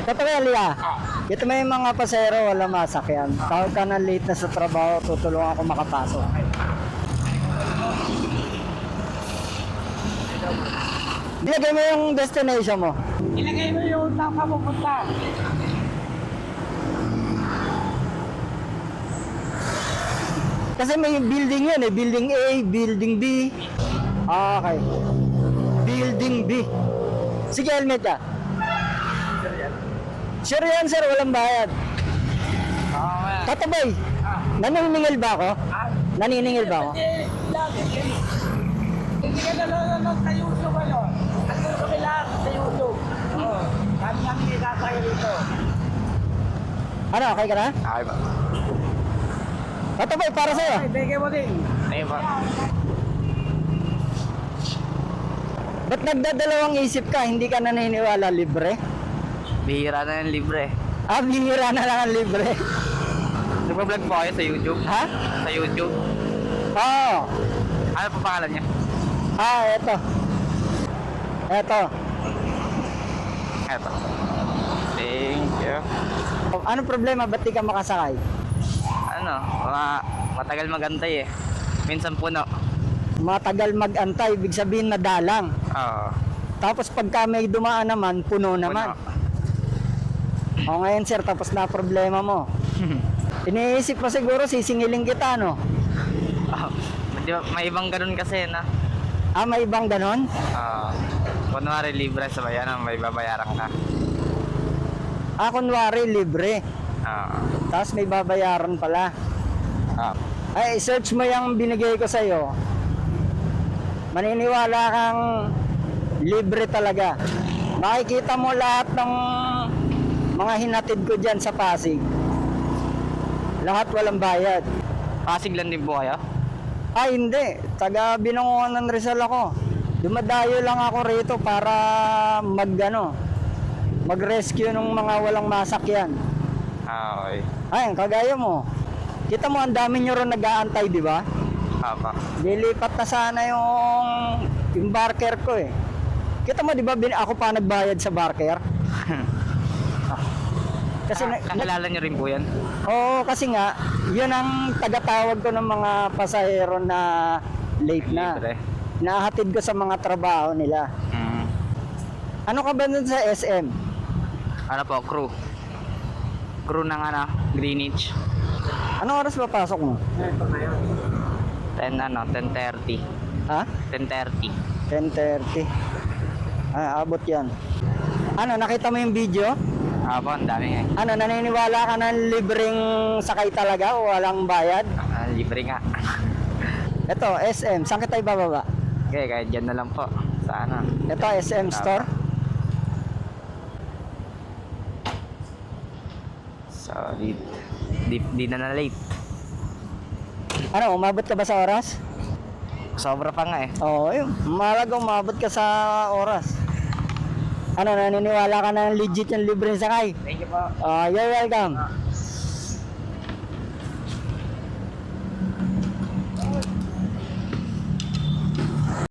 Totoo yan, Lia. Ito may mga pasero, wala masakyan. Tawag ka na late na sa trabaho, tutulungan ako makapasok. Ilagay mo yung destination mo. Ilagay mo yung saan ka pupunta. Kasi may building yun eh. Building A, building B. Okay. Building B. Sige, helmet ka. Sure yan, sir. Walang bayad. Oo nga. Tatabay. Naniningil ba ako? Naniningil ba ako? Hindi ka nanonood sa YouTube ano? Ano sa kailangan sa YouTube? Oo. Kami ang itatay rito. Ano, okay ka na? Okay ba? Tatabay, para sa'yo. Ay, bigay mo din. Ay ba? Ba't nagdadalawang isip ka? Hindi ka naniniwala libre? Bihira na yung libre. Ah, bihira na lang ang libre. Nagpa-vlog po kayo sa YouTube? Ha? Sa YouTube? Oo. Ano pa pangalan niya? Ah, eto. Eto. Eto. Thank you. Ano problema? Ba't di ka makasakay? Ano, matagal magantay eh. Minsan puno. Matagal mag-antay, ibig sabihin na dalang. Oo. Tapos pagka may dumaan naman, puno naman. O ngayon sir, tapos na problema mo. Iniisip mo siguro, sisingilin kita, no? Oh, di ba, may ibang ganun kasi na. Ah, may ibang ganon? Kunwari libre sa bayan, may babayaran ka. Ah, kunwari, libre. Oo. Tapos may babayaran pala. Ay, search mo yung binigay ko sa'yo. Maniniwala kang libre talaga. Makikita mo lahat ng mga hinatid ko dyan sa Pasig. Lahat walang bayad. Pasig lang din po kayo? Ay, hindi. Taga Binangonan ng Rizal ako. Dumadayo lang ako rito para mag-rescue ng mga walang masakyan. Okay. Ay, kagaya mo. Kita mo, ang dami nyo rin nag-aantay, di ba? Apa. Dilipat na sana yung barker ko eh. Kita mo, di ba, ako pa nagbayad sa barker? Kasi Nakilala niyo rin po yan? Oo, kasi nga, yun ang tagatawag ko ng mga pasahero na late na. Libre. Nahatid ko sa mga trabaho nila. Ano ka ba dun sa SM? Ano po, crew. Crew ng Greenwich. Anong oras ba pasok mo? 10:30. Ha? 10:30. 10:30. Ah, abot yan. Ano, nakita mo yung video? Apo, ang dami nga. Ano, naniniwala ka na libreng sakay talaga o walang bayad? Libre nga. Ito, SM. Saan kita ibababa? Okay, kahit dyan na lang po. Sa ano. Ito, SM store. Solid. Di na late. Ano, umabot ka ba sa oras? Sobra pa nga eh. Oo, yun. Mahalaga umabot ka sa oras. Ano, naniniwala ka na legit yung libreng sakay? Thank you po. You're welcome.